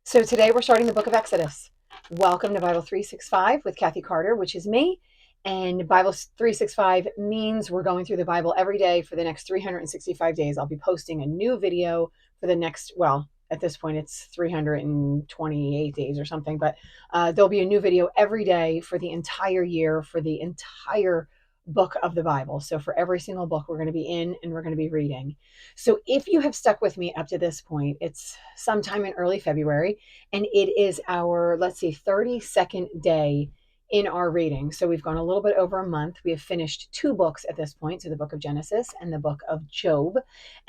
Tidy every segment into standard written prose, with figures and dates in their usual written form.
So today we're starting the book of Exodus. Welcome to Bible 365 with Kathy Carter, which is me. And Bible 365 means we're going through the Bible every day for the next 365 days. I'll be posting a new video for the next, well, at this point it's 328 days or something, but there'll be a new video every day for the entire year, for the entire book of the Bible. So for every single book we're going to be in and we're going to be reading. So if you have stuck with me up to this point, it's sometime in early February, and it is our, let's see, 32nd day in our reading. So we've gone a little bit over a month. We have finished two books at this point. So the book of Genesis and the book of Job.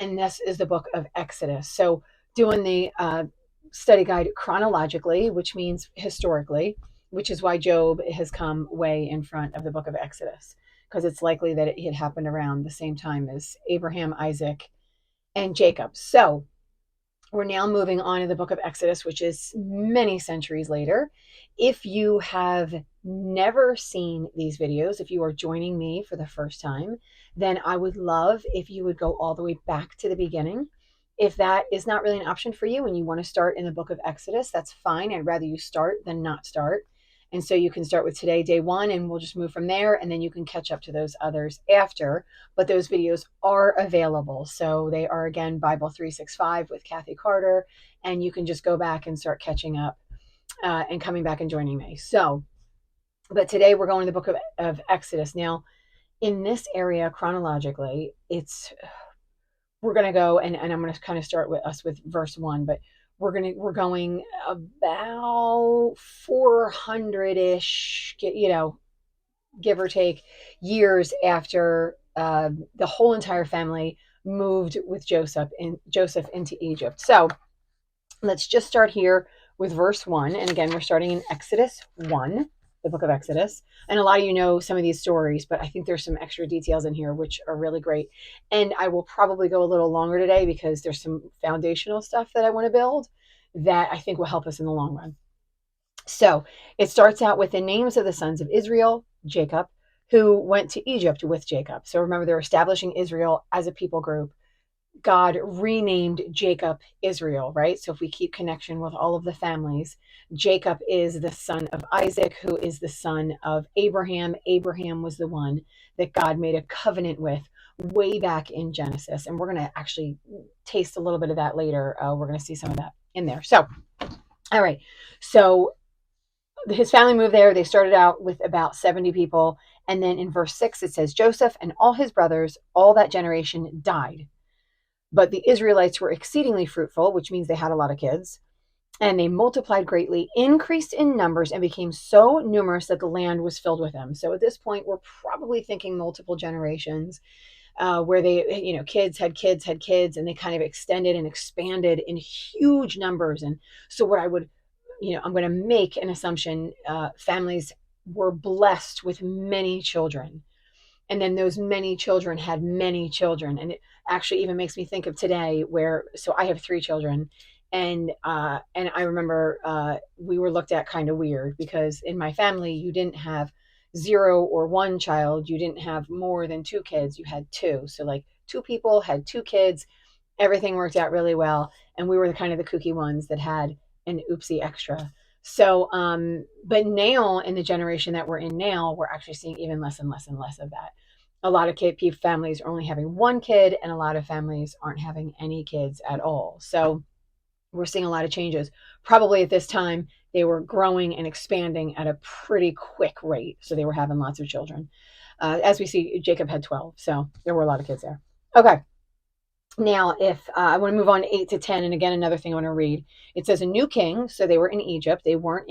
And this is the book of Exodus. So doing the study guide chronologically, which means historically, which is why Job has come way in front of the book of Exodus, because it's likely that it had happened around the same time as Abraham, Isaac, and Jacob. So we're now moving on to the book of Exodus, which is many centuries later. If you have never seen these videos, if you are joining me for the first time, then I would love if you would go all the way back to the beginning. If that is not really an option for you and you want to start in the book of Exodus, that's fine. I'd rather you start than not start. And so you can start with today, day one, and we'll just move from there. And then you can catch up to those others after. But those videos are available. So they are, again, Bible 365 with Kathy Carter. And you can just go back and start catching up and coming back and joining me. So, but today we're going to the book of Exodus. Now, in this area, chronologically, we're going to go, and I'm going to kind of start with us with verse 1, but we're going about 400-ish, give or take, years after the whole entire family moved with Joseph into Egypt. So let's just start here with verse 1. And again, we're starting in Exodus 1, the book of Exodus. And a lot of you know some of these stories, but I think there's some extra details in here which are really great. And I will probably go a little longer today because there's some foundational stuff that I want to build that I think will help us in the long run. So it starts out with the names of the sons of Israel, Jacob, who went to Egypt with Jacob. So remember, they're establishing Israel as a people group. God renamed Jacob Israel, right? So if we keep connection with all of the families, Jacob is the son of Isaac, who is the son of Abraham. Abraham was the one that God made a covenant with way back in Genesis. And we're going to actually taste a little bit of that later. We're going to see some of that in there. So, all right. So his family moved there. They started out with about 70 people. And then in verse 6, it says, Joseph and all his brothers, all that generation died. But the Israelites were exceedingly fruitful, which means they had a lot of kids, and they multiplied greatly, increased in numbers, and became so numerous that the land was filled with them. So at this point, we're probably thinking multiple generations where they, kids had kids had kids, and they kind of extended and expanded in huge numbers. And so what I would, I'm going to make an assumption, families were blessed with many children. And then those many children had many children. And it actually even makes me think of today so I have 3 children. And I remember we were looked at kind of weird because in my family, you didn't have 0 or 1 child. You didn't have more than 2 kids. You had 2. So like 2 people had 2 kids. Everything worked out really well. And we were the kind of the kooky ones that had an oopsie extra. So, but now in the generation that we're in now, we're actually seeing even less and less and less of that. A lot of families are only having 1 kid, and a lot of families aren't having any kids at all. So we're seeing a lot of changes. Probably at this time, they were growing and expanding at a pretty quick rate. So they were having lots of children. As we see, Jacob had 12. So there were a lot of kids there. Okay. Now, if I want to move on 8 to 10, and again, another thing I want to read, it says a new king. So they were in Egypt. They weren't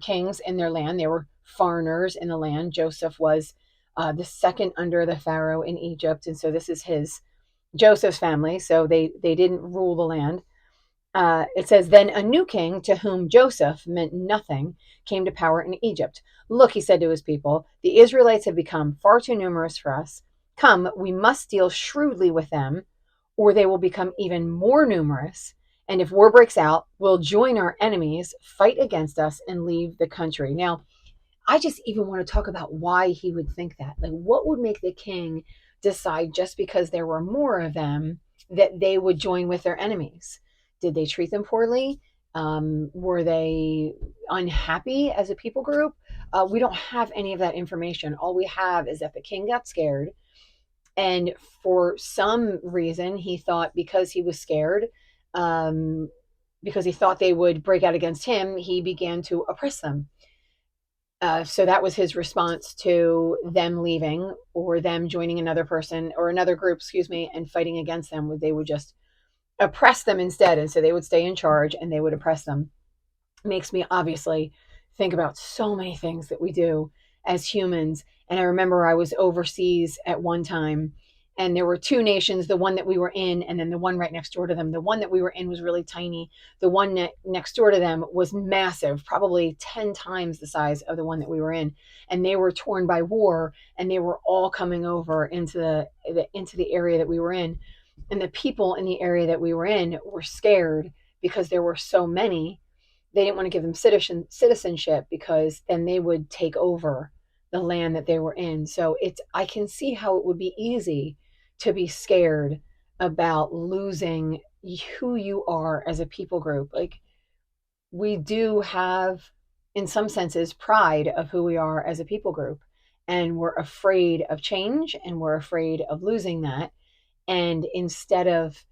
kings in their land. They were foreigners in the land. Joseph was the second under the Pharaoh in Egypt. And so this is Joseph's family. So they didn't rule the land. It says, then a new king to whom Joseph meant nothing came to power in Egypt. Look, he said to his people, the Israelites have become far too numerous for us. Come, we must deal shrewdly with them, or they will become even more numerous. And if war breaks out, we'll join our enemies, fight against us, and leave the country. Now, I just even want to talk about why he would think that. Like, what would make the king decide just because there were more of them that they would join with their enemies? Did they treat them poorly? Were they unhappy as a people group? We don't have any of that information. All we have is that the king got scared, and for some reason, he thought because he was scared, um, because he thought they would break out against him, he began to oppress them. So that was his response to them leaving or them joining another person or another group, excuse me, and fighting against them. They would just oppress them instead. And so they would stay in charge and they would oppress them. Makes me obviously think about so many things that we do as humans. And I remember I was overseas at one time, and there were two nations, the one that we were in and then the one right next door to them. The one that we were in was really tiny. The one next door to them was massive, probably 10 times the size of the one that we were in. And they were torn by war, and they were all coming over into the area that we were in. And the people in the area that we were in were scared because there were so many. They didn't want to give them citizenship because then they would take over the land that they were in. So I can see how it would be easy to be scared about losing who you are as a people group. Like, we do have, in some senses, pride of who we are as a people group, and we're afraid of change and we're afraid of losing that. And instead of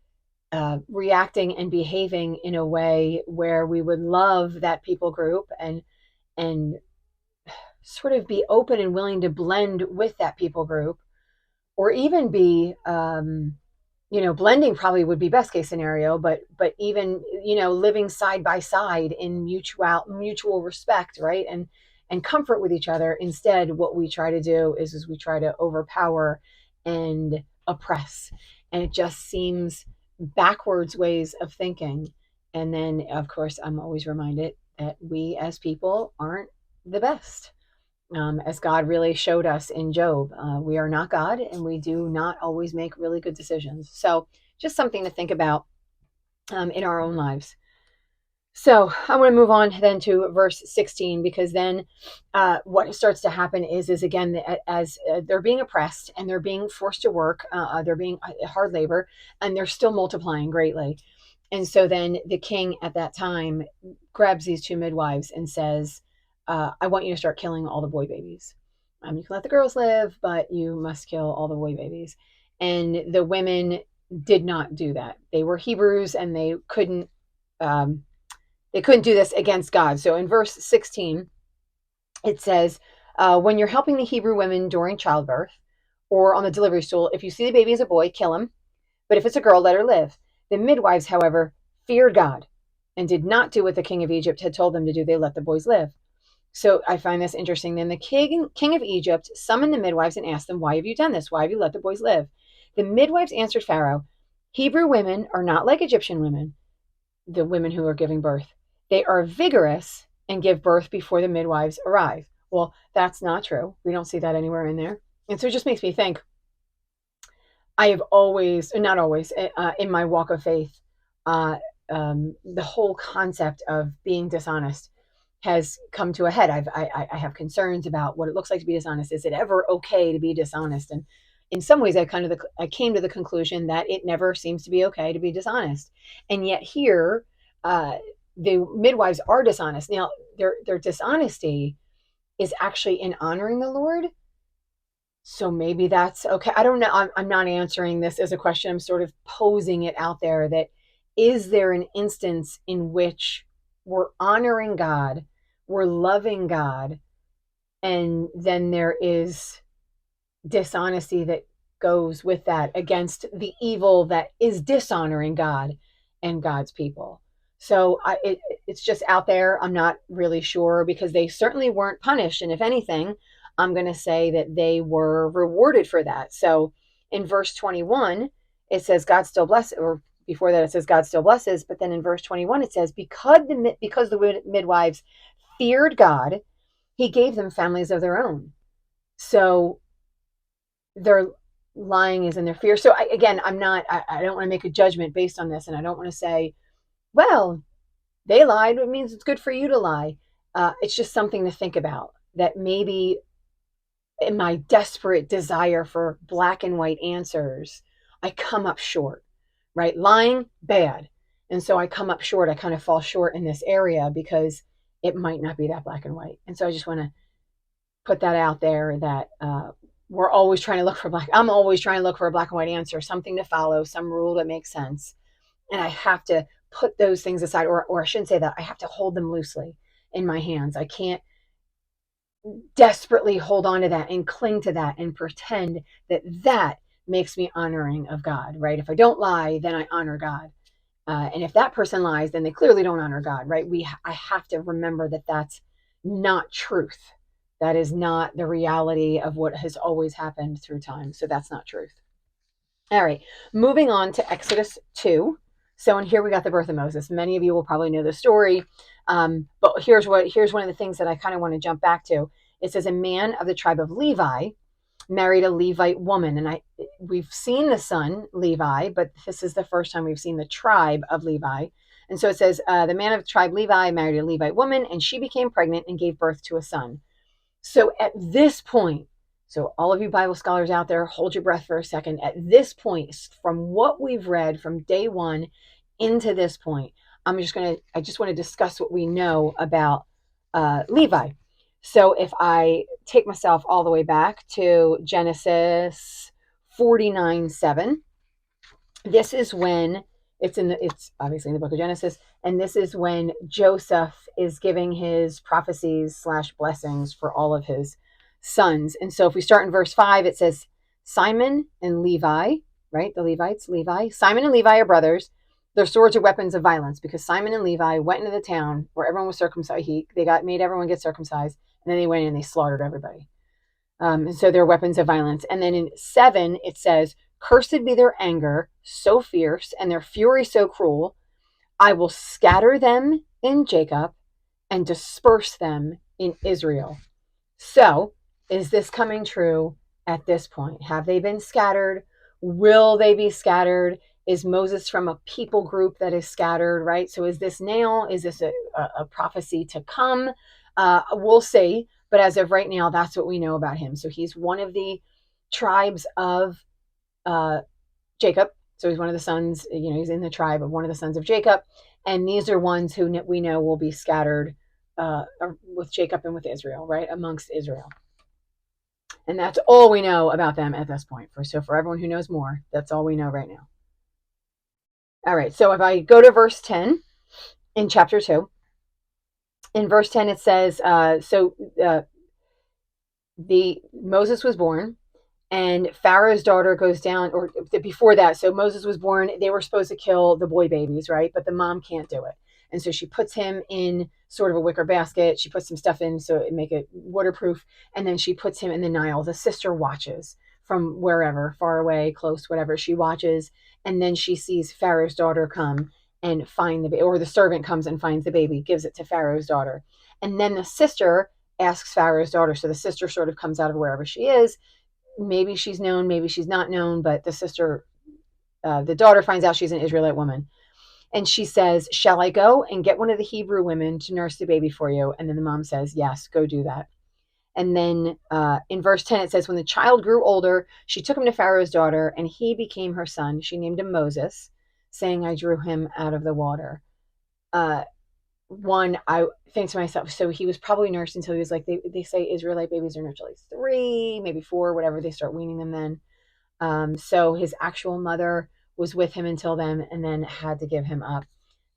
reacting and behaving in a way where we would love that people group and sort of be open and willing to blend with that people group, or even be blending probably would be best case scenario, but even living side by side in mutual respect, right, and comfort with each other. Instead, what we try to do is we try to overpower and oppress, and it just seems backwards ways of thinking. And then, of course, I'm always reminded that we as people aren't the best, as God really showed us in Job. We are not God, and we do not always make really good decisions. So just something to think about in our own lives. So I want to move on then to verse 16, because then what starts to happen is again, as they're being oppressed and they're being forced to work, they're being hard labor, and they're still multiplying greatly. And so then the king at that time grabs these two midwives and says, I want you to start killing all the boy babies. You can let the girls live, but you must kill all the boy babies. And the women did not do that. They were Hebrews, and they couldn't do this against God. So in verse 16, it says, when you're helping the Hebrew women during childbirth or on the delivery stool, if you see the baby is a boy, kill him. But if it's a girl, let her live. The midwives, however, feared God and did not do what the king of Egypt had told them to do. They let the boys live. So I find this interesting. Then the king of Egypt summoned the midwives and asked them, why have you done this? Why have you let the boys live? The midwives answered Pharaoh, Hebrew women are not like Egyptian women, the women who are giving birth. They are vigorous and give birth before the midwives arrive. Well, that's not true. We don't see that anywhere in there. And so it just makes me think, I have always, not always, in my walk of faith, the whole concept of being dishonest has come to a head. I have concerns about what it looks like to be dishonest. Is it ever okay to be dishonest? And in some ways, I came to the conclusion that it never seems to be okay to be dishonest. And yet here, the midwives are dishonest. Now, their dishonesty is actually in honoring the Lord. So maybe that's okay. I don't know. I'm not answering this as a question. I'm sort of posing it out there, that is there an instance in which we're honoring God, we're loving God, and then there is dishonesty that goes with that against the evil that is dishonoring God and God's people. So it's just out there. I'm not really sure, because they certainly weren't punished. And if anything, I'm going to say that they were rewarded for that. So in verse 21, it says God still blesses, or before that it says God still blesses. But then in verse 21, it says, because the midwives feared God, he gave them families of their own. So their lying is in their fear. So I don't want to make a judgment based on this. And I don't want to say, well, they lied. It means it's good for you to lie. It's just something to think about, that maybe in my desperate desire for black and white answers, I come up short, right? Lying, bad. And so I come up short. I kind of fall short in this area because it might not be that black and white. And so I just want to put that out there that we're always trying to look for black. I'm always trying to look for a black and white answer, something to follow, some rule that makes sense. And I have to put those things aside, or I shouldn't say that. I have to hold them loosely in my hands. I can't desperately hold on to that and cling to that and pretend that that makes me honoring of God, right? If I don't lie, then I honor God. And if that person lies, then they clearly don't honor God, right? I have to remember that that's not truth. That is not the reality of what has always happened through time. So that's not truth. All right, moving on to Exodus 2. So in here we got the birth of Moses. Many of you will probably know the story, but here's one of the things that I kind of want to jump back to. It says a man of the tribe of Levi married a Levite woman, and we've seen the son Levi, but this is the first time we've seen the tribe of Levi. And so it says the man of the tribe Levi married a Levite woman, and she became pregnant and gave birth to a son. So at this point, so all of you Bible scholars out there, hold your breath for a second. At this point, from what we've read from day one into this point, I just want to discuss what we know about Levi. So if I take myself all the way back to Genesis 49:7, this is when it's obviously in the book of Genesis, and this is when Joseph is giving his prophecies / blessings for all of his sons. And so if we start in verse 5, it says Simon and Levi, right? The Levites, Levi. Simon and Levi are brothers. Their swords are weapons of violence, because Simon and Levi went into the town where everyone was circumcised. They made everyone get circumcised, and then they went in and they slaughtered everybody. And so they're weapons of violence. And then in 7, it says, cursed be their anger, so fierce, and their fury so cruel. I will scatter them in Jacob and disperse them in Israel. So, is this coming true at this point? Have they been scattered? Will they be scattered? Is Moses from a people group that is scattered, right? So is this now? Is this a prophecy to come? We'll see. But as of right now, that's what we know about him. So he's one of the tribes of Jacob. So he's one of the sons, he's in the tribe of one of the sons of Jacob. And these are ones who we know will be scattered with Jacob and with Israel, right? Amongst Israel. And that's all we know about them at this point. So for everyone who knows more, that's all we know right now. All right. So if I go to verse 10 in chapter 2, in verse 10, it says, Moses was born, and Pharaoh's daughter goes down, or before that, so Moses was born, they were supposed to kill the boy babies, right? But the mom can't do it. And so she puts him in sort of a wicker basket. She puts some stuff in so it make it waterproof. And then she puts him in the Nile. The sister watches from wherever, far away, close, whatever. She watches. And then she sees Pharaoh's daughter come and find the baby, or the servant comes and finds the baby, gives it to Pharaoh's daughter. And then the sister asks Pharaoh's daughter. So the sister sort of comes out of wherever she is. Maybe she's known, maybe she's not known, but the daughter finds out she's an Israelite woman. And she says, shall I go and get one of the Hebrew women to nurse the baby for you? And then the mom says, yes, go do that. And then in verse 10, it says, when the child grew older, she took him to Pharaoh's daughter, and he became her son. She named him Moses, saying, I drew him out of the water. I think to myself, so he was probably nursed until he was like, they say Israelite babies are nursed like 3, maybe 4, whatever, they start weaning them then. So his actual mother was with him until then, and then had to give him up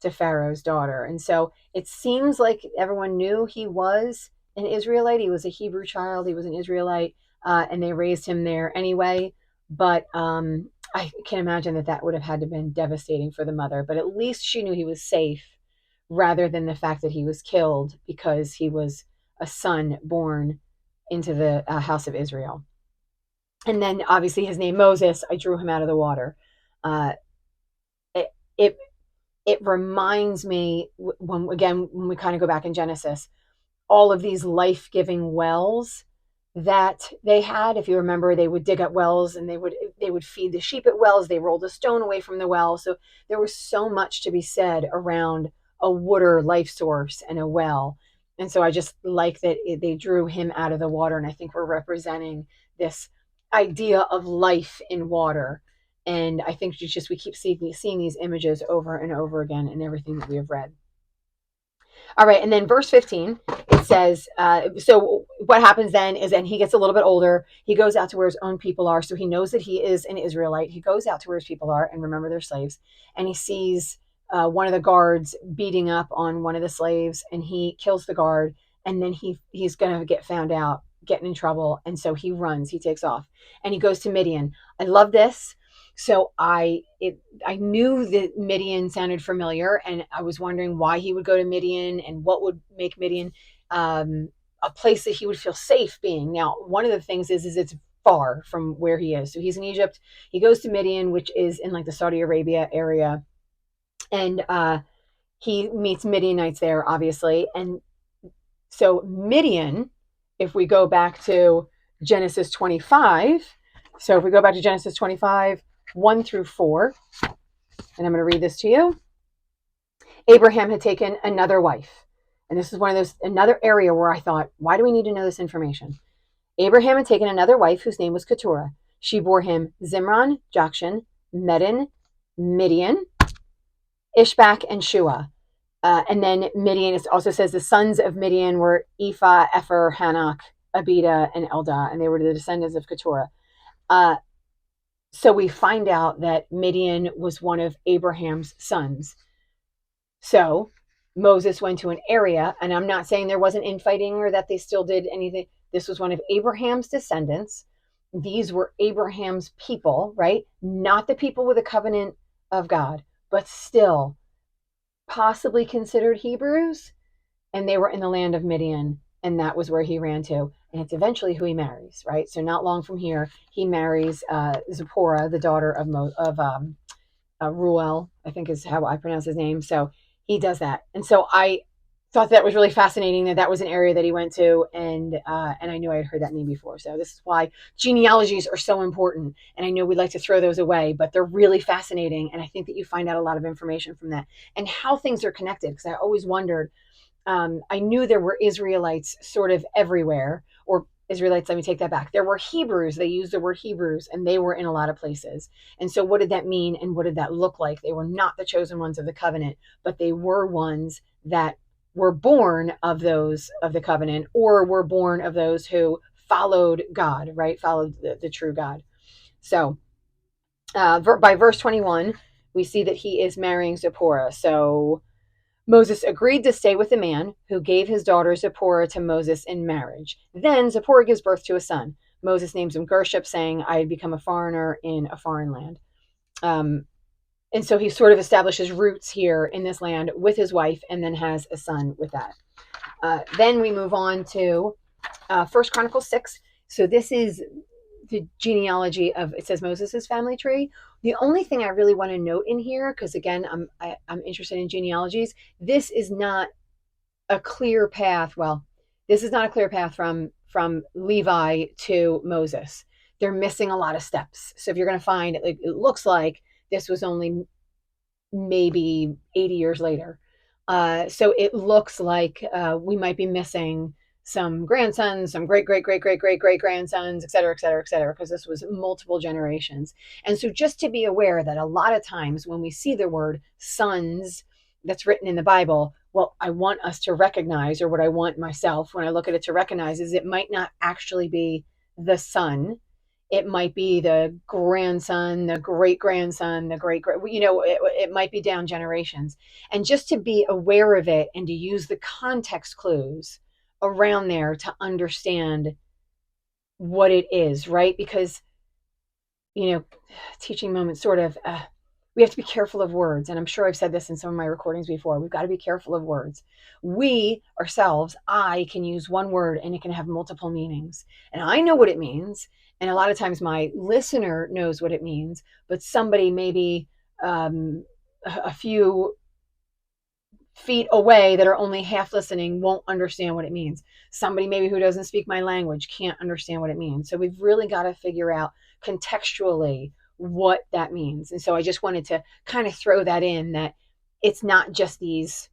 to Pharaoh's daughter. And so it seems like everyone knew he was an Israelite. He was a Hebrew child. He was an Israelite, and they raised him there anyway. But I can imagine that would have had to have been devastating for the mother. But at least she knew he was safe, rather than the fact that he was killed because he was a son born into the house of Israel. And then obviously his name Moses, I drew him out of the water. It reminds me, when we kind of go back in Genesis, all of these life-giving wells that they had. If you remember, they would dig up wells, and they would feed the sheep at wells. They rolled a stone away from the well. So there was so much to be said around a water life source and a well. And so I just like that they drew him out of the water. And I think we're representing this idea of life in water. And I think it's just we keep seeing these images over and over again in everything that we have read. All right, and then verse 15, it says, so what happens then is then he gets a little bit older. He goes out to where his own people are. So he knows that he is an Israelite. He goes out to where his people are, and remember, they're slaves. And he sees one of the guards beating up on one of the slaves, and he kills the guard. And then he's going to get found out, getting in trouble. And so he runs, he takes off, and he goes to Midian. I love this. So I knew that Midian sounded familiar, and I was wondering why he would go to Midian and what would make Midian a place that he would feel safe being. Now, one of the things is it's far from where he is. So he's in Egypt. He goes to Midian, which is in like the Saudi Arabia area, and he meets Midianites there, obviously. And so Midian, if we go back to Genesis 25, so if we go back to Genesis 25, 1 through 4, and I'm going to read this to you. Abraham had taken another wife. And this is one of those, another area where I thought, why do we need to know this information? Abraham had taken another wife whose name was Keturah. She bore him Zimran, Jokshan, Medan, Midian, Ishbak, and Shua. And then Midian, it also says the sons of Midian were Ephah, Epher, Hanok, Abida, and Eldah, and they were the descendants of Keturah. So we find out that Midian was one of Abraham's sons. So Moses went to an area, and I'm not saying there wasn't infighting or that they still did anything. This was one of Abraham's descendants. These were Abraham's people, right? Not the people with a covenant of God, but still possibly considered Hebrews. And they were in the land of Midian, and that was where he ran to. And it's eventually who he marries, right? So not long from here, he marries Zipporah, the daughter of Ruel, I think is how I pronounce his name. So he does that. And so I thought that was really fascinating that was an area that he went to. And I knew I had heard that name before. So this is why genealogies are so important. And I know we like to throw those away, but they're really fascinating. And I think that you find out a lot of information from that and how things are connected. Because I always wondered, I knew there were Israelites sort of everywhere, or Israelites, let me take that back. There were Hebrews. They used the word Hebrews, and they were in a lot of places. And so what did that mean, and what did that look like? They were not the chosen ones of the covenant, but they were ones that were born of those of the covenant, or were born of those who followed God, right? Followed the true God. So by verse 21, we see that he is marrying Zipporah. So Moses agreed to stay with the man who gave his daughter Zipporah to Moses in marriage. Then Zipporah gives birth to a son. Moses names him Gershom, saying, I had become a foreigner in a foreign land. And so he sort of establishes roots here in this land with his wife, and then has a son with that. Then we move on to 1 Chronicles 6. So this is the genealogy of, it says Moses' family tree. The only thing I really want to note in here, because again, I'm interested in genealogies, this is not a clear path. Well, this is not a clear path from Levi to Moses. They're missing a lot of steps. So if you're going to find it, it looks like this was only maybe 80 years later. So it looks like we might be missing some grandsons, some great grandsons, et cetera, because this was multiple generations. And so just to be aware that a lot of times when we see the word sons that's written in the Bible, what I want us to recognize, or what I want myself when I look at it to recognize, is it might not actually be the son. It might be the grandson, the great-grandson, it might be down generations. And just to be aware of it and to use the context clues around there to understand what it is, right? Because, teaching moment sort of, we have to be careful of words. And I'm sure I've said this in some of my recordings before. We've got to be careful of words. We ourselves, I can use one word and it can have multiple meanings. And I know what it means. And a lot of times my listener knows what it means, but somebody maybe a few feet away that are only half listening won't understand what it means. Somebody maybe who doesn't speak my language can't understand what it means. So we've really got to figure out contextually what that means. And so I just wanted to kind of throw that in, that it's not just these,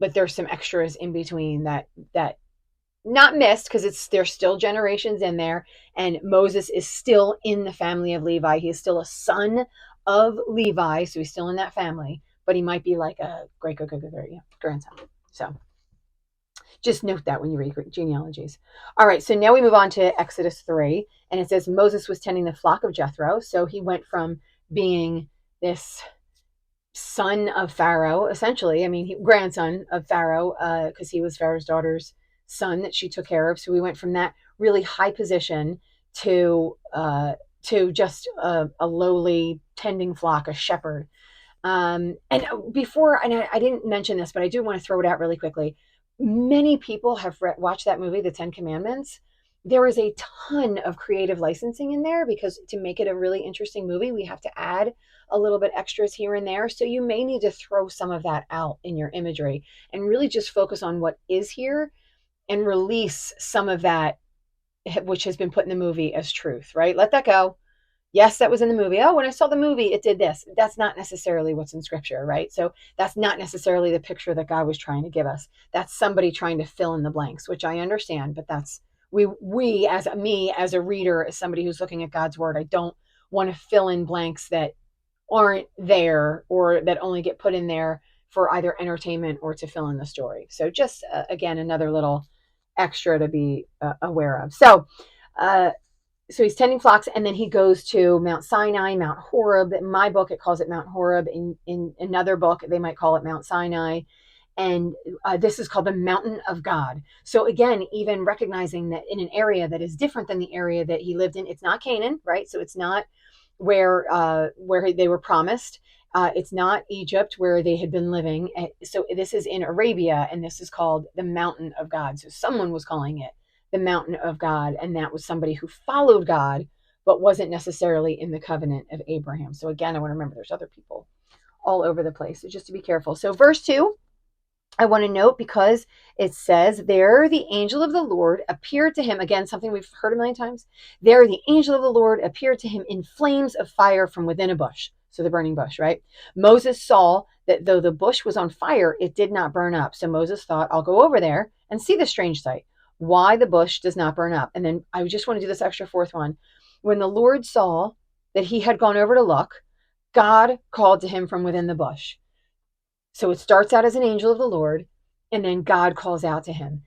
but there's some extras in between that not missed, because there's still generations in there, and Moses is still in the family of Levi. He is still a son of Levi, so he's still in that family, but he might be like a great grandson. So just note that when you read genealogies. All right, so now we move on to Exodus 3, and it says Moses was tending the flock of Jethro. So he went from being this son of Pharaoh, essentially. I mean, grandson of Pharaoh, because he was Pharaoh's daughter's son that she took care of. So we went from that really high position to just a lowly tending flock, a shepherd. And before, and I didn't mention this, but I do want to throw it out really quickly. Many people have watched that movie, The 10 Commandments. There is a ton of creative licensing in there because to make it a really interesting movie, we have to add a little bit extras here and there. So you may need to throw some of that out in your imagery and really just focus on what is here and release some of that which has been put in the movie as truth, right? Let that go. Yes, that was in the movie. Oh, when I saw the movie, it did this. That's not necessarily what's in scripture, right? So that's not necessarily the picture that God was trying to give us. That's somebody trying to fill in the blanks, which I understand, but that's we as me, as a reader, as somebody who's looking at God's word, I don't want to fill in blanks that aren't there or that only get put in there for either entertainment or to fill in the story. So just again, another little extra to be aware of. So he's tending flocks, and then he goes to Mount Sinai, Mount Horeb. In my book, it calls it Mount Horeb. In another book, they might call it Mount Sinai. And this is called the Mountain of God. So again, even recognizing that in an area that is different than the area that he lived in, it's not Canaan, right? So it's not where they were promised. It's not Egypt where they had been living. So this is in Arabia, and this is called the Mountain of God. So someone was calling it the Mountain of God, and that was somebody who followed God, but wasn't necessarily in the covenant of Abraham. So again, I want to remember there's other people all over the place. So just to be careful. So verse 2, I want to note because it says, there the angel of the Lord appeared to him. Again, something we've heard a million times. There the angel of the Lord appeared to him in flames of fire from within a bush. So the burning bush, right? Moses saw that though the bush was on fire, it did not burn up. So Moses thought, I'll go over there and see the strange sight, why the bush does not burn up. And then I just want to do this extra fourth one. When the Lord saw that he had gone over to look, God called to him from within the bush. So it starts out as an angel of the Lord, and then God calls out to him.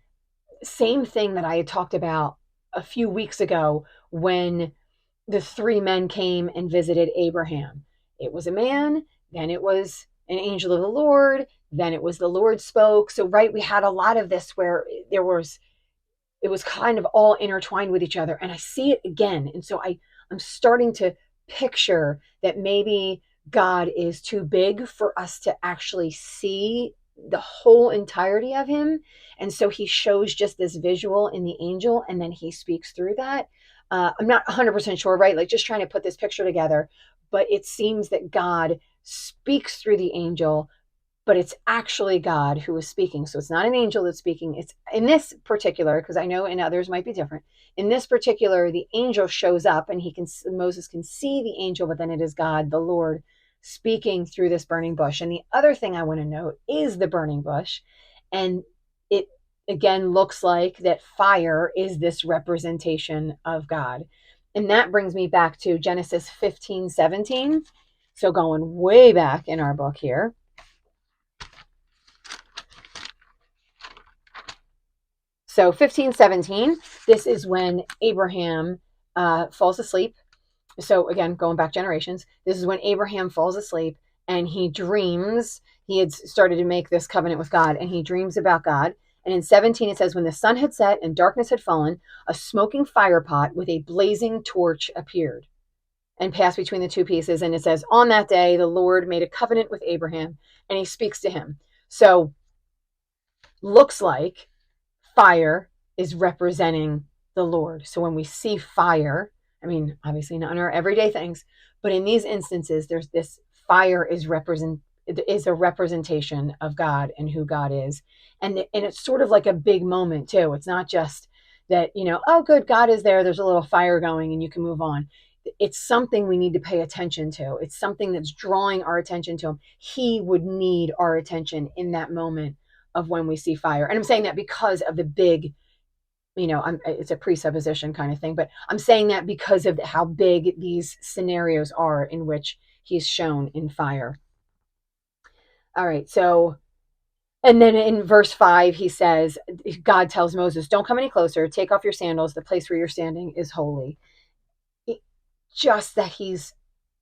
Same thing that I had talked about a few weeks ago when the three men came and visited Abraham. It was a man, then it was an angel of the Lord, then it was the Lord spoke. So, right, we had a lot of this where it was kind of all intertwined with each other. And I see it again. And so I'm starting to picture that maybe God is too big for us to actually see the whole entirety of him. And so he shows just this visual in the angel, and then he speaks through that. I'm not 100% sure, right? Like just trying to put this picture together, but it seems that God speaks through the angel, but it's actually God who is speaking. So it's not an angel that's speaking. It's in this particular, because I know in others might be different. In this particular, the angel shows up and Moses can see the angel, but then it is God, the Lord, speaking through this burning bush. And the other thing I want to note is the burning bush. And it again looks like that fire is this representation of God. And that brings me back to Genesis 15:17. So going way back in our book here. So 15:17, this is when Abraham falls asleep. So again, going back generations, this is when Abraham falls asleep and he dreams. He had started to make this covenant with God, and he dreams about God. And in 17, it says, when the sun had set and darkness had fallen, a smoking fire pot with a blazing torch appeared and passed between the two pieces. And it says, on that day, the Lord made a covenant with Abraham, and he speaks to him. So looks like fire is representing the Lord. So when we see fire, I mean, obviously not in our everyday things, but in these instances, there's this fire is a representation of God and who God is. And it's sort of like a big moment too. It's not just that, oh, good, God is there. There's a little fire going and you can move on. It's something we need to pay attention to. It's something that's drawing our attention to him. He would need our attention in that moment of when we see fire. And I'm saying that because of the big, it's a presupposition kind of thing, but I'm saying that because of how big these scenarios are in which he's shown in fire. All right, so, and then in verse 5, he says, God tells Moses, don't come any closer. Take off your sandals. The place where you're standing is holy. Just that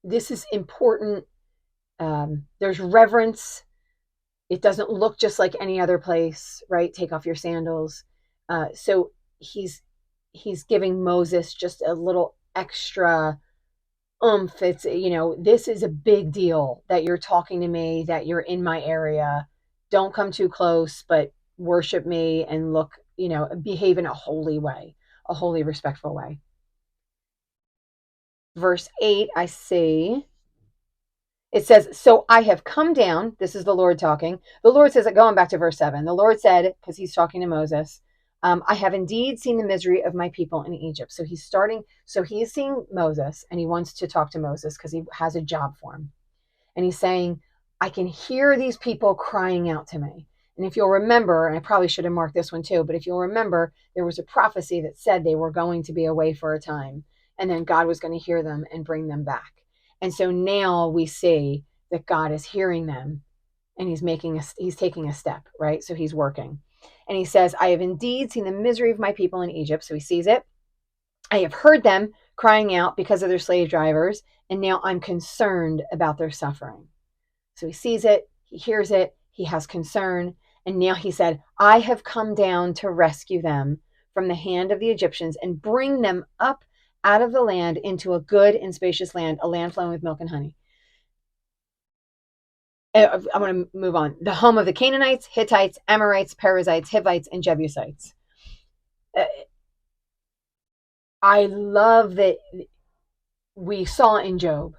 this is important. There's reverence. It doesn't look just like any other place, right? Take off your sandals. So he's giving Moses just a little extra oomph. It's, this is a big deal that you're talking to me, that you're in my area. Don't come too close, but worship me and look, behave in a holy way, a holy, respectful way. Verse 8, I see. It says, so I have come down. This is the Lord talking. The Lord says, going back to verse 7, the Lord said, because he's talking to Moses, I have indeed seen the misery of my people in Egypt. So he's seeing Moses, and he wants to talk to Moses because he has a job for him. And he's saying, I can hear these people crying out to me. And if you'll remember, and I probably should have marked this one too, but if you'll remember, there was a prophecy that said they were going to be away for a time, and then God was going to hear them and bring them back. And so now we see that God is hearing them, and he's taking a step, right? So he's working. And he says, I have indeed seen the misery of my people in Egypt. So he sees it. I have heard them crying out because of their slave drivers, and now I'm concerned about their suffering. So he sees it, he hears it, he has concern, and now he said, I have come down to rescue them from the hand of the Egyptians and bring them up out of the land into a good and spacious land, a land flowing with milk and honey. I'm going to move on. The home of the Canaanites, Hittites, Amorites, Perizzites, Hivites, and Jebusites. I love that we saw in Job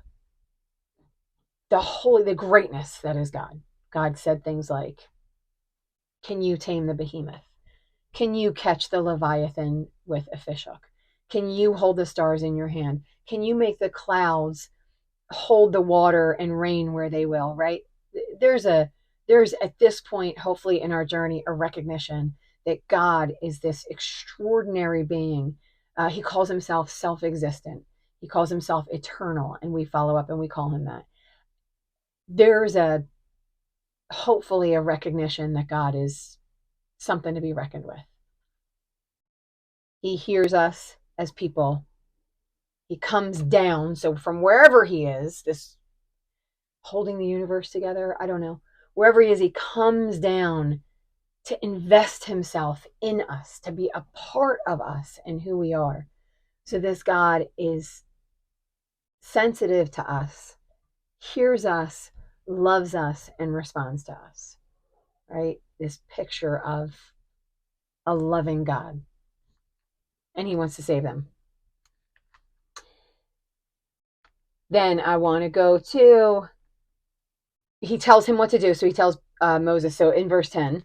the greatness that is God. God said things like, can you tame the behemoth? Can you catch the Leviathan with a fishhook? Can you hold the stars in your hand? Can you make the clouds hold the water and rain where they will, right? There's at this point, hopefully in our journey, a recognition that God is this extraordinary being. He calls himself self-existent. He calls himself eternal, and we follow up and we call him that. There's hopefully a recognition that God is something to be reckoned with. He hears us as people. He comes down. So from wherever he is, this holding the universe together, I don't know, wherever he is, he comes down to invest himself in us, to be a part of us and who we are. So this God is sensitive to us, hears us, loves us, and responds to us, right? This picture of a loving God. And he wants to save them. Then I want to go to, he tells him what to do. So he tells Moses. So in verse 10,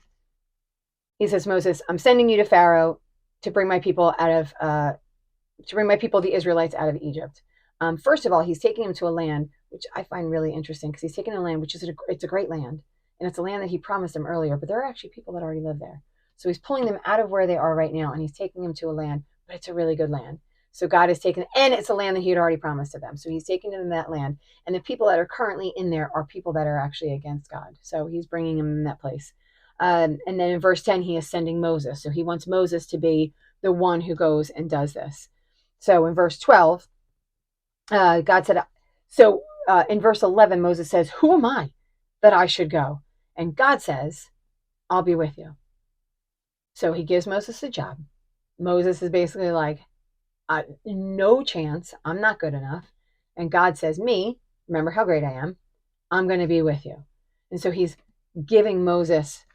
he says, Moses, I'm sending you to Pharaoh to bring my people the Israelites out of Egypt. First of all, he's taking them to a land, which I find really interesting, because he's taking a land, which is it's a great land. And it's a land that he promised them earlier, but there are actually people that already live there. So he's pulling them out of where they are right now, and he's taking them to a land, but it's a really good land. So God has taken, and it's a land that he had already promised to them. So he's taking them to that land. And the people that are currently in there are people that are actually against God. So he's bringing them in that place. And then in verse 10, he is sending Moses. So he wants Moses to be the one who goes and does this. So in verse 12, God said, in verse 11, Moses says, who am I that I should go? And God says, I'll be with you. So he gives Moses a job. Moses is basically like, no chance. I'm not good enough. And God says, me, remember how great I am. I'm going to be with you. And so he's giving Moses,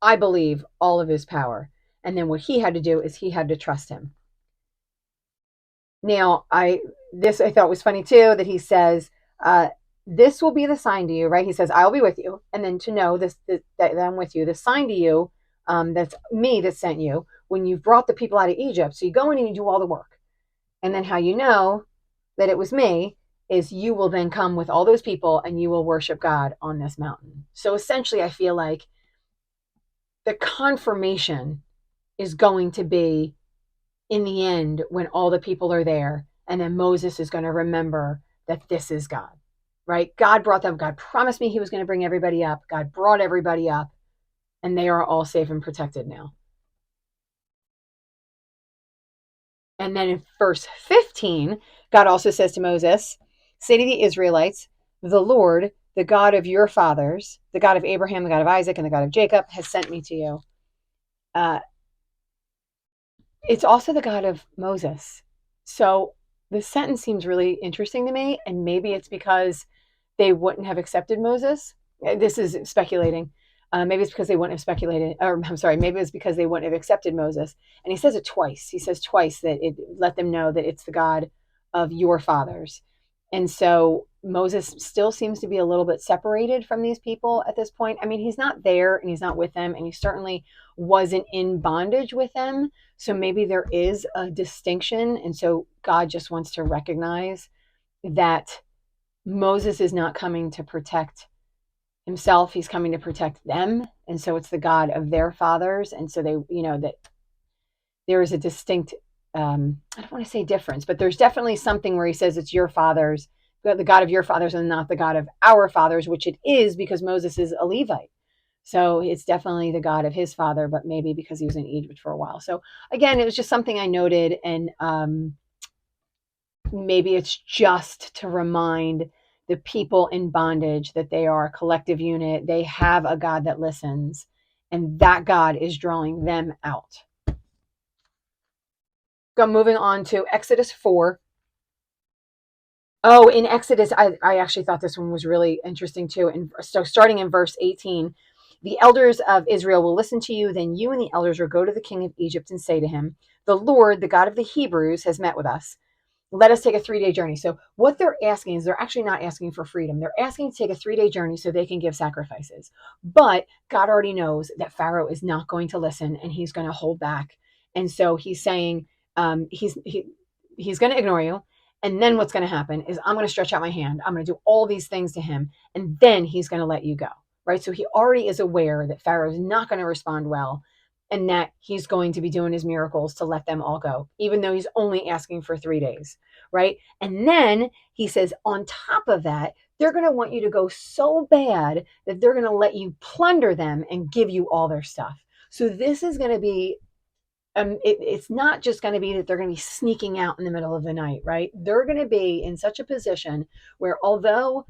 I believe, all of his power. And then what he had to do is he had to trust him. Now, I thought was funny too, that he says, this will be the sign to you, right? He says, I'll be with you. And then to know that I'm with you, the sign to you, that's me that sent you when you've brought the people out of Egypt. So you go in and you do all the work. And then how you know that it was me is you will then come with all those people and you will worship God on this mountain. So essentially, I feel like the confirmation is going to be in the end when all the people are there, and then Moses is going to remember that this is God. right? God brought them. God promised me he was going to bring everybody up. God brought everybody up, and they are all safe and protected now. And then in verse 15, God also says to Moses, say to the Israelites, the Lord, the God of your fathers, the God of Abraham, the God of Isaac, and the God of Jacob has sent me to you. Uh, it's also the God of Moses. So this sentence seems really interesting to me, and maybe it's because they wouldn't have accepted Moses. This is speculating. Maybe it's because they wouldn't have speculated, or I'm sorry, maybe it's because they wouldn't have accepted Moses. And he says it twice. He says twice that it let them know that it's the God of your fathers. And so Moses still seems to be a little bit separated from these people at this point. I mean, he's not there and he's not with them, and he certainly wasn't in bondage with them. So maybe there is a distinction. And so God just wants to recognize that Moses is not coming to protect himself, he's coming to protect them. And so it's the God of their fathers. And so they, that there is a distinct, I don't want to say difference, but there's definitely something where he says it's your fathers, the God of your fathers, and not the God of our fathers, which it is because Moses is a Levite. So it's definitely the God of his father, but maybe because he was in Egypt for a while. So again, it was just something I noted, and maybe it's just to remind the people in bondage that they are a collective unit. They have a God that listens, and that God is drawing them out. Go moving on to Exodus 4. Oh, in Exodus, I actually thought this one was really interesting too. And so starting in verse 18, the elders of Israel will listen to you. Then you and the elders will go to the king of Egypt and say to him, the Lord, the God of the Hebrews, has met with us. Let us take a 3-day journey. So what they're asking is they're actually not asking for freedom. They're asking to take a 3-day journey so they can give sacrifices. But God already knows that Pharaoh is not going to listen and he's going to hold back. And so he's saying he's going to ignore you. And then what's going to happen is I'm going to stretch out my hand. I'm going to do all these things to him. And then he's going to let you go. Right. So he already is aware that Pharaoh is not going to respond well, and that he's going to be doing his miracles to let them all go, even though he's only asking for 3 days, right? And then he says, on top of that, they're going to want you to go so bad that they're going to let you plunder them and give you all their stuff. So this is going to be, it's not just going to be that they're going to be sneaking out in the middle of the night, right? They're going to be in such a position where although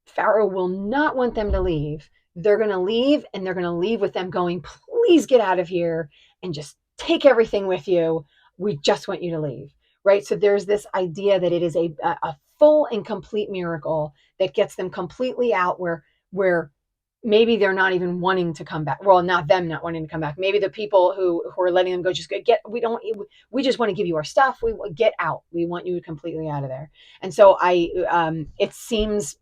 Pharaoh will not want them to leave, they're going to leave, and they're going to leave with them going, please get out of here and just take everything with you. We just want you to leave, right? So there's this idea that it is a full and complete miracle that gets them completely out where maybe they're not even wanting to come back. Well, not them not wanting to come back. Maybe the people who are letting them go just we just want to give you our stuff. We get out. We want you completely out of there. And so it seems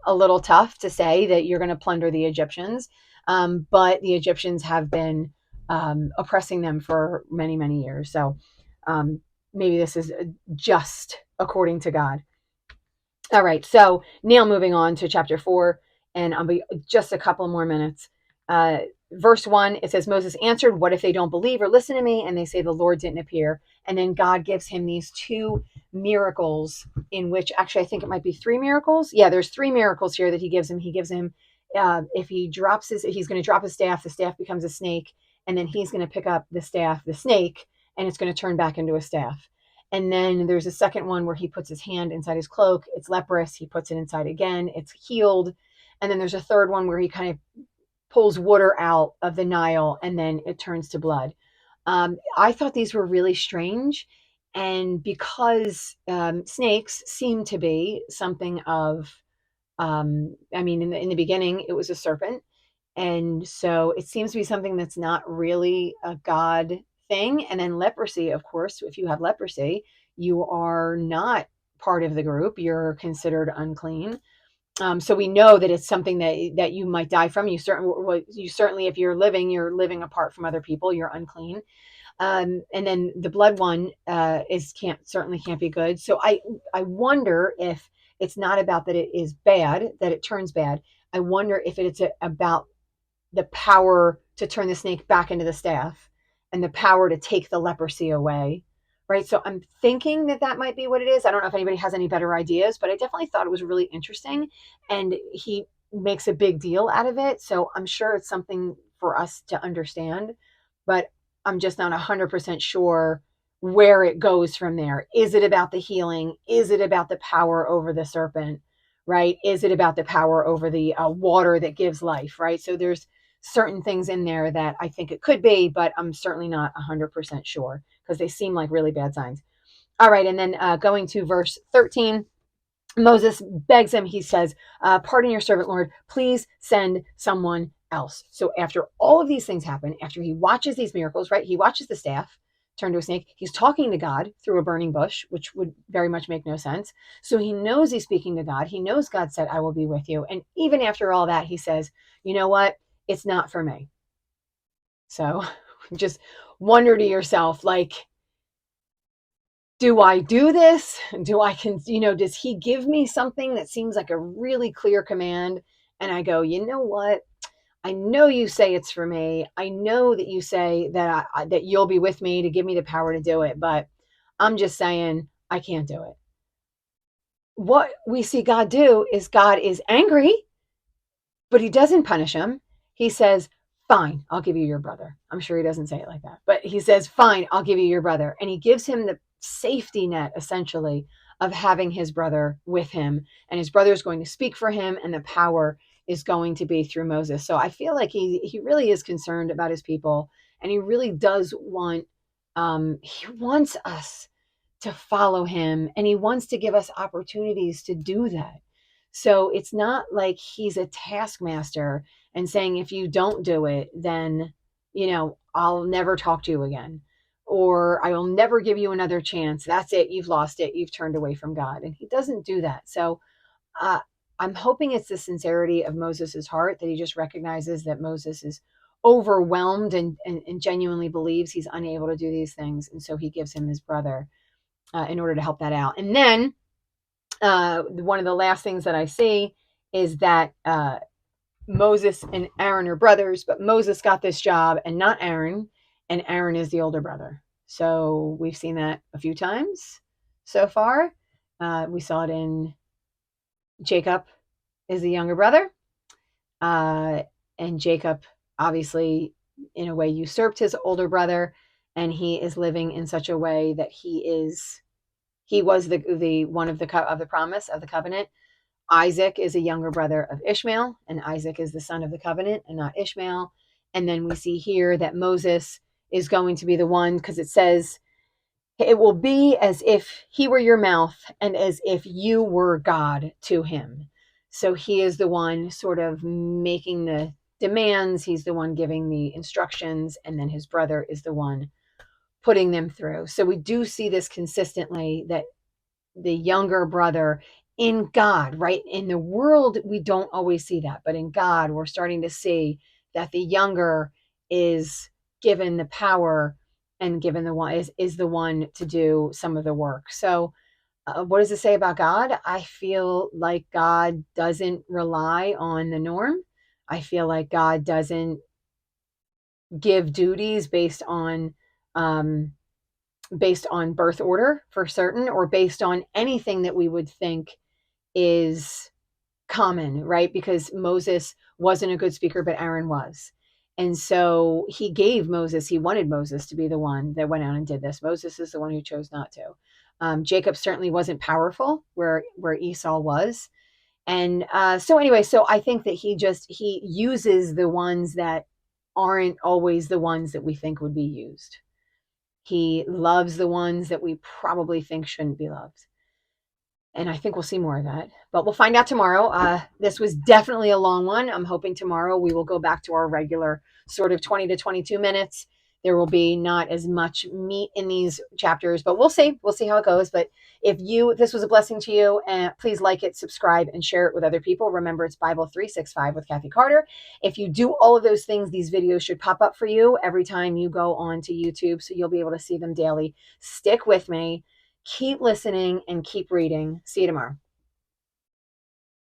a little tough to say that you're going to plunder the Egyptians, but the Egyptians have been oppressing them for many, many years. So maybe this is just according to God. All right. So now moving on to chapter 4, and I'll be just a couple more minutes. Verse 1, it says, Moses answered, what if they don't believe or listen to me? And they say the Lord didn't appear. And then God gives him these 2 miracles, in which actually I think it might be 3 miracles. Yeah, there's 3 miracles here that he gives him. He gives him, if he's going to drop his staff, the staff becomes a snake. And then he's going to pick up the staff, the snake, and it's going to turn back into a staff. And then there's a second one where he puts his hand inside his cloak. It's leprous. He puts it inside again. It's healed. And then there's a third one where he kind of pulls water out of the Nile and then it turns to blood. I thought these were really strange. And because snakes seem to be something of, in the beginning, it was a serpent. And so it seems to be something that's not really a God thing. And then leprosy, of course, if you have leprosy, you are not part of the group. You're considered unclean. So we know that it's something that you might die from. You certainly, if you're living apart from other people, you're unclean. And then the blood one certainly can't be good. So I wonder if it's not about that it is bad, that it turns bad. I wonder if it's about the power to turn the snake back into the staff and the power to take the leprosy away, right? So I'm thinking that that might be what it is. I don't know if anybody has any better ideas, but I definitely thought it was really interesting. And he makes a big deal out of it. So I'm sure it's something for us to understand, but I'm just not 100% sure where it goes from there. Is it about the healing? Is it about the power over the serpent? Right? Is it about the power over the water that gives life? Right? So there's certain things in there that I think it could be, but I'm certainly not 100% sure because they seem like really bad signs. All right. And then going to verse 13, Moses begs him, he says, pardon your servant, Lord, please send someone else. So after all of these things happen, after he watches these miracles, right? He watches the staff turn to a snake. He's talking to God through a burning bush, which would very much make no sense. So he knows he's speaking to God. He knows God said, I will be with you. And even after all that, he says, you know what? It's not for me. So just wonder to yourself, like, do I do this? Does he give me something that seems like a really clear command? And I go, you know what? I know you say it's for me. I know that you say that that you'll be with me to give me the power to do it, but I'm just saying I can't do it. What we see God do is God is angry, but he doesn't punish him. He says, fine, I'll give you your brother. I'm sure he doesn't say it like that, but he says, fine, I'll give you your brother. And he gives him the safety net, essentially, of having his brother with him. And his brother is going to speak for him, and the power is going to be through Moses. So I feel like he really is concerned about his people, and he really does want, he wants us to follow him, and he wants to give us opportunities to do that. So it's not like he's a taskmaster and saying, if you don't do it, then, I'll never talk to you again, or I will never give you another chance. That's it. You've lost it. You've turned away from God. And he doesn't do that. So uh, I'm hoping it's the sincerity of Moses's heart that he just recognizes that Moses is overwhelmed and genuinely believes he's unable to do these things. And so he gives him his brother in order to help that out. And then one of the last things that I see is that Moses and Aaron are brothers, but Moses got this job and not Aaron, and Aaron is the older brother. So we've seen that a few times so far. We saw it in Jacob is the younger brother, and Jacob obviously in a way usurped his older brother, and he is living in such a way that he was the one of the promise of the covenant. Isaac is a younger brother of Ishmael, and Isaac is the son of the covenant and not Ishmael. And then we see here that Moses is going to be the one, because it says, it will be as if he were your mouth and as if you were God to him. So he is the one sort of making the demands. He's the one giving the instructions, and then his brother is the one putting them through. So we do see this consistently, that the younger brother in God, right? In the world, we don't always see that, but in God, we're starting to see that the younger is given the power and given the one is the one to do some of the work. So what does it say about God? I feel like God doesn't rely on the norm. I feel like God doesn't give duties um, based on birth order for certain, or based on anything that we would think is common, right? Because Moses wasn't a good speaker, but Aaron was. And so he wanted Moses to be the one that went out and did this. Moses is the one who chose not to. Jacob certainly wasn't powerful where Esau was. And so I think that he uses the ones that aren't always the ones that we think would be used. He loves the ones that we probably think shouldn't be loved. And I think we'll see more of that, but we'll find out tomorrow. This was definitely a long one. I'm hoping tomorrow we will go back to our regular sort of 20 to 22 minutes. There will be not as much meat in these chapters, but we'll see. We'll see how it goes. But if this was a blessing to you, please like it, subscribe, and share it with other people. Remember, it's Bible 365 with Kathy Carter. If you do all of those things, these videos should pop up for you every time you go on to YouTube, so you'll be able to see them daily. Stick with me. Keep listening and keep reading. See you tomorrow.